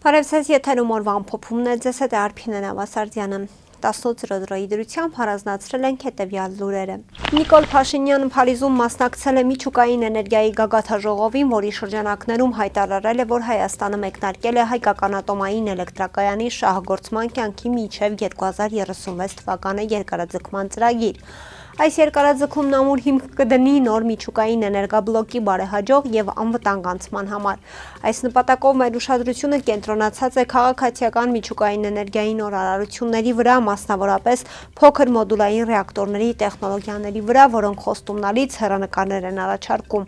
Բարևձեզ եթերում օրվա ամփոփումն է, ձեզ հետ է Արփինե Նավասարդյանը։ 18:00 դրությամբ առանձնացրել ենք հետևյալ լուրերը։ Նիկոլ Փաշինյանը Փարիզում մասնակցել է միջուկային էներգիայի գագաթաժողովին, որի շրջանակներում հայտարարել է, որ Հայաստանը մեկնարկել է հայկական ատոմային էլեկտրակայանի շահագործման կյանքի մինչև 2036 թվականը երկարաձգման ծրագիր։ Այս երկարաձգումն ամուր հիմք կդնի նոր միջուկային էներգաբլոկի բարեհաջող եւ անվտանգ անցման համար։ Այս նպատակով մեր ուշադրությունը կենտրոնացած է քաղաքացիական միջուկային էներգիայի նոր արարությունների վրա, մասնավորապես փոքր մոդուլային ռեակտորների տեխնոլոգիաների վրա, որոնք խոստումնալից հեռանկարներ են առաջարկում,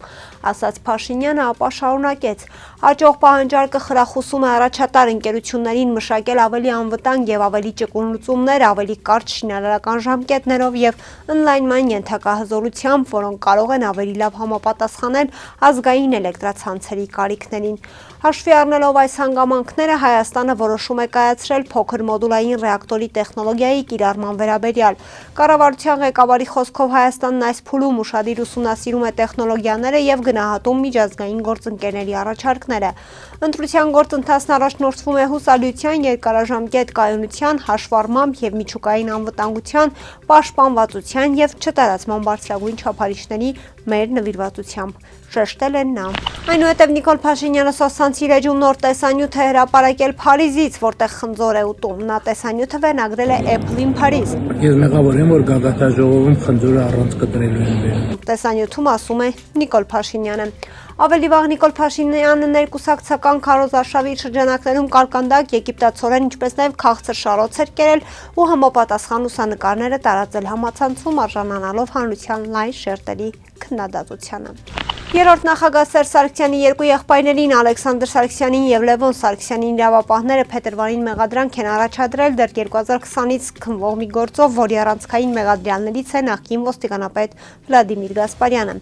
ասաց Փաշինյանը, ապա շարունակեց. Աճող պահանջարկը խրախուսում է առաջատար ընկերություններին մշակել ավելի անվտանգ եւ ավելի ճկուն լուծումներ, ավելի կարճ շինարարական ժամկետներով եւ ընդլայնման ենթակա հզորությամբ, որոնք կարող են ավելի լավ համապատասխանել ազգային էլեկտրացանցերի կարիքներին։ Հաշվի առնելով այս հանգամանքները, Հայաստանը որոշում է կայացրել փոքր մոդուլային ռեակտորի տեխնոլոգիայի կիրառման վերաբերյալ։ Կառավարության ղեկավարի խոսքով Հայաստանն այս փուլում ուշադիր ուսումնասիրում է տեխնոլոգիաները եւ գնահատում միջազգային գործընկերների առաջարկները։ Ընտրության գործընթացն առաջնորդվում է հուսալիության, երկարաժամկետ կայունության, հաշվառմամբ եւ միջուկային անվտանգության, պաշտպանվածության եւ չտարածման բարձրագույն չափանիշների մեր նվիրվածությամբ, շեշտել են նա։ Այնուհետև Նիկոլ Փաշինյանը Սոսանցի ռեջում նոր տեսանյութ է հրապարակել Փարիզից, որտեղ խնձոր է ուտում։ Նա տեսանյութը վերնագրել է Apple-ին Փարիզ։ Ես մեղավոր եմ, որ գագաթաժողովում խնձորը առանց կտրելու են բերում։ Տեսանյութում ասում է Նիկոլ Փաշինյանը։ Ավելի վաղ Նիկոլ Փաշինյանը ներկուսակցական քարոզարշավի շրջանակներում կարկանդակ եգիպտացորեն, ինչպես նաև քաղցր շարոց էր կերել ու համապատասխան լուսանկարները տարածել համացանցում, արժանանալով հանրության լայն շերտերի քննադատությանը։ Երրորդ նախագահ Սերժ Սարգսյանի երկու եղբայրներին Ալեքսանդր Սարգսյանին եւ Լևոն Սարգսյանին իրավապահները փետրվարին մեղադրանք են առաջադրել դեռ 2020-ից քննվող մի գործով, որի առանցքային մեղադրյալներից է նախկին ոստիկանապետ Վլադիմիր Գասպարյանը։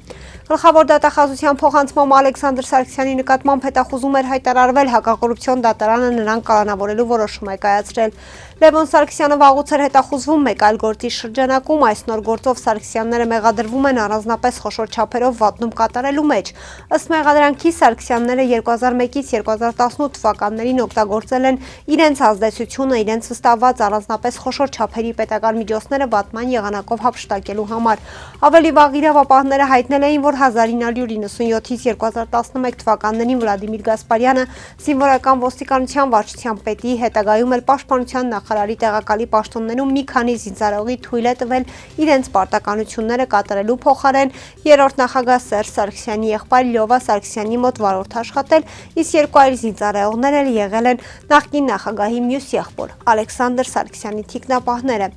Գլխավոր դատախազության փոխանցմամբ Ալեքսանդր Սարգսյանի նկատմամբ հետախուզում էր հայտարարվել, հակակոռուպցիոն դատարանը նրան կալանավորելու որոշում է կայացրել։ Լևոն Սարգսյանը վաղուց էր հետախուզվում մեկ այլ գործի շրջանակում, այս նոր գործով Սարգսյանները մեղադրվում են առանձնապես խոշոր չափերով վատնում կատարելու մեջ։ Ըստ մեղադրանքի Սարգսյանները 2001-ից 2018 թվականներին օգտագործել են իրենց ազդեցությունը, իրենց վստահված առանձնապես խոշոր չափերի պետական միջոցները վատման եղանակով հափշտակելու համար։ Ավելի վաղ իրավապահները հայտնել էին, որ 1997-ից 2011 թվականներին Վլադիմիր Գասպարյանը զինվորական ոստիկանության վարչության պետի, հետագայում էլ պաշտպանության նախարարի տեղակալի պաշտոններում մի քանի զինծառայողի թույլ է տվել իրենց պարտականությունները կատարելու փոխարեն երրորդ նախագահ Սերժ Սարգսյանի եղբայր Լյովա Սարգսյանի մոտ վարորդ աշխատել, իսկ երկու այլ զինծառայողներ էլ եղել են նախկին նախագահի մյուս եղբոր Ալեքսանդր Սարգսյանի թիկնապահները։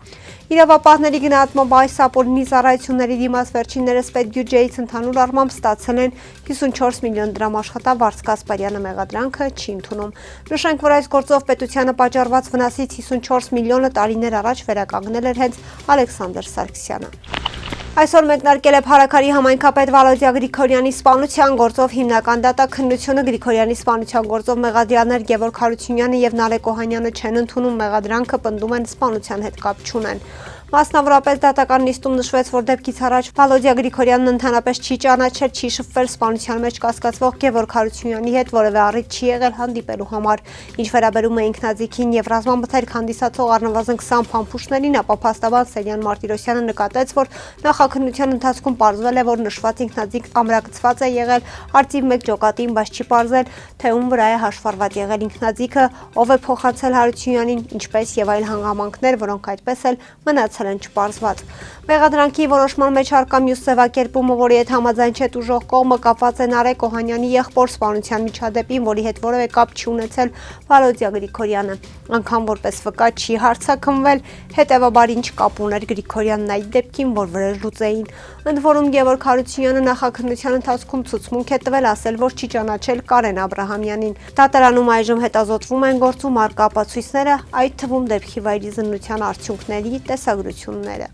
Իրավապահների գնահատմամբ այս ապօրինի ծառայությունների դիմաց վերջիններս պետբյուջեից ընդհանուր առմամբ ստացել են 54 միլիոն դրամ աշխատավարձ։ Գասպարյանը մեղադրանքը չի ընդունում։ Նշենք, որ այս գործով պետությանը պատճառված վնասից 54 միլիոնը տարիներ առաջ վերականգնել էր հենց Ալեքսանդր Սարգսյանը։ Այսօր մեկնարկել է Փարաքարի համայնքապետ Վալոդիա Գրիգորյանի սպանության գործով հիմնական դատաքննությունը։ Գրիգորյանի սպանության գործով մեղադրյալներ Գևորգ Հարությունյանը եւ Նալեկ Օհանյանը չեն ընդունում մեղադրանքը, պնդում են սպանության հետ կապ չունեն։ Մասնավորապես դատական նիստում նշվեց, որ դեպքից առաջ Վալոդիա Գրիգորյանն ընդհանրապես չի ճանաչել, չի շփվել սպանության մեջ կասկածվող Գևորգ Հարությունյանի հետ, որևէ առիթ չի եղել հանդիպելու համար։ Ինչ վերաբերում է ինքնաձիգին եւ ռազմամթերք հանդիսացող առնվազն 20 փամփուշտներին, ապա փաստաբան Սերյան Մարտիրոսյանը նկատեց, որ նախաքննության ընթացքում պարզվել է, որ նշված ինքնաձիգ ամրակցված է եղել արծիվ 1 ջոկատին, բայց չի պարզել, թե ում վրա է հաշվառված եղել ինքնաձիգը, ով է փոխանցել Հարությունյանին, ինչպես եւ այլ հանգամանքներ, որոնք այդպես էլ մնացել են չպարզված։ Մեղադրանքի որոշման մեջ առկա մյուս ձևակերպումը, որի հետ համաձայն չէ ուժող կողմը, կապված է Նարեկ Օհանյանի եղբոր սպանության միջադեպին, որի հետ որևէ կապ չի ունեցել Վալոդիա Գրիգորյանը, անգամ որպես վկա չի հարցաքննվել, հետևաբար ինչ կապ ուներ Գրիգորյանն այդ դեպքին, որ վրեժ լուծեին։ Ընդ որում Գևորգ Հարությունյանը նախաքննության ընթացքում ցուցմունք է տվել, ասել, որ չի ճանաչել Կարեն Աբրահամյանին։ Դատարանում այժմ հետազոտվում են գործում առկա ապացույցները, այդ թվում դեպքի վայրի զննության արդյունքների տեսագրությունները։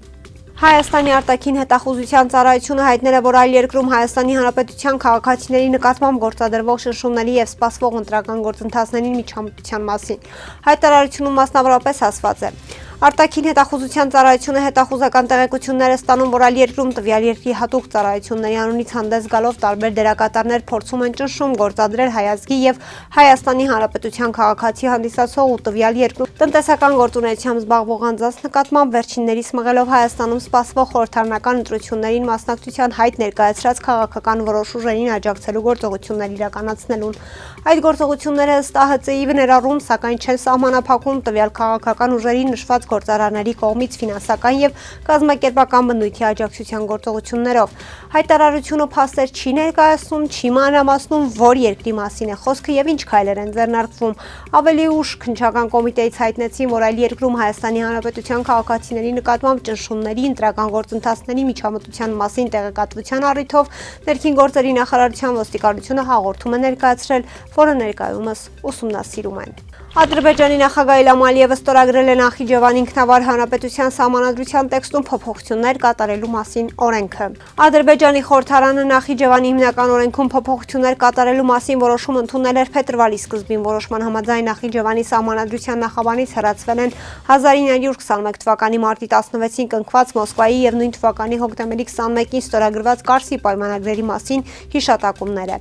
Հայաստանի արտաքին հետախուզության ծառայությունը հայտնել է, որ այլ երկրում Հայաստանի Հանրապետության քաղաքացիների նկատմամբ գործադրվող շնշումների եւ սպասվող ընտրական գործընթացների միջամտության մասին հայտարարությունում մասնավորապես ասված է. Արտաքին հետախուզության ծառայությունը հետախուզական տեղեկություններ է ստանում, որ այլ երկրում տվյալ երկրի հատուկ ծառայությունների անունից հանդես գալով տարբեր դերակատարներ փորձում են ճնշում գործադրել հայազգի եւ Հայաստանի Հանրապետության քաղաքացի հանդիսացող ու տվյալ երկրում տնտեսական գործունեությամբ զբաղվող անձանց նկատմամբ վերջիններիս մղելով Հայաստանում սպասվող խորհրդարանական ընտրություններին մասնակցության հայտ ներկայացրած քաղաքական որոշ ուժերին աջակցելու գործողություններ իրականացնելուն։ Այդ գործողությունները ըստ ԱՀԾ-ի ներառում, սակայն չեն սահմանափակում տվյալ քաղաքական ուժերի նշված գործարանների կողմից ֆինանսական եւ կազմակերպական բնույթի աջակցության գործողություններով։ Հայտարարությունը փաստեր չի ներկայացնում, չի մանրամասնում, որ երկրի մասին է խոսքը եւ ինչ քայլեր են ձեռնարկվում։ Ավելի ուշ քննչական կոմիտեից հայտնեցին, որ այլ երկրում Հայաստանի Հանրապետության քաղաքացիների նկատմամբ ճնշումների, ընտրական գործընթացների միջամտության մասին տեղեկատվության առիթով ներքին գործերի նախարարության ոստիկանությունը հաղորդում է ներկայացրել, որը ներկայումս ուսումնասիրում են։ Ադրբեջանի նախագահ Իլհամ Ալիևը ստորագրել է Նախիջևանի ինքնավար հանրապետության սահմանադրության տեքստում փոփոխություններ կատարելու մասին օրենքը։ Ադրբեջանի խորհրդարանը Նախիջևանի հիմնական օրենքում փոփոխություններ կատարելու մասին որոշում ընդունել էր փետրվարի սկզբին։ Որոշման համաձայն Նախիջևանի սահմանադրության նախաբանից հեռացվել են 1921 թվականի մարտի 16-ին կնքված Մոսկվայի եւ նույն թվականի հոկտեմբերի 21-ին ստորագրված Կարսի պայմանագրերի մասին հիշատակումները։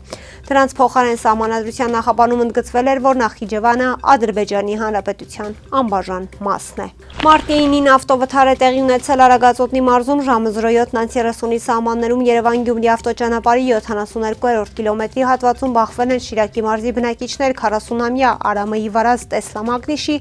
Դրանց փոխարեն սահմանադրության նախաբանում ընդգծվել էր, որ Նախիջևանը Ադրբեջանի Հանրապետության անբաժան մասն է։ Մարտի 9-ին ավտովթար է տեղի ունեցել Արագածոտնի մարզում ժամը 07:30-ի սահմաններում Երևան-Գյումրի ավտոճանապարհի 72-րդ կիլոմետրի հատվածում բախվել են Շիրակի մարզի բնակիչներ 40-ամյա Արամը Իվարած Տեսլա Մագնիշի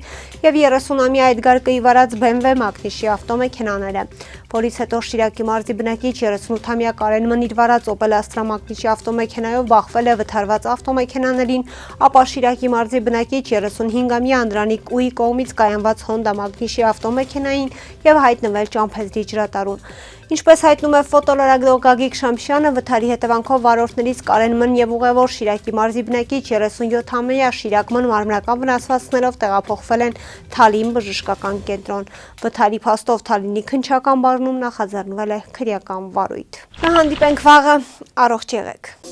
եւ 30-ամյա Էդգար Կիվարած BMW Մագնիշի ավտոմեքենաները, որից հետո Շիրակի մարզի բնակիչ 38-ամյա Կարեն Մնիր վարած Opel Astra Մագնիշի ավտոմեքենայով բախվել է վթարված ավտոմեքենաներին, ապա Շիրակի մարզի բնակիչ 35-ամյա Անդրանիկ Ուի կողմից կայանված Honda Մագնիշի ավտոմեքենային եւ հայտնվել Ճամփեզրի ջրատարուն։ Ինչպես հայտնում է ֆոտոլրագրող Գագիկ Շամշյանը, վթարի հետևանքով վարորդներից Կարեն Մն եւ ուղևոր Շիրակի մարզի բնակիչ 37-ամյա Շիրակ Մն մարմնական վնասվածքներով տեղափոխվել են Թալին բժշկական կենտրոն։ Վթարի փաստով Թալինի քննչական բաժնում նախաձեռնվել է քրեական վարույթ։ Կհանդիպենք վաղը, առողջ եղեք։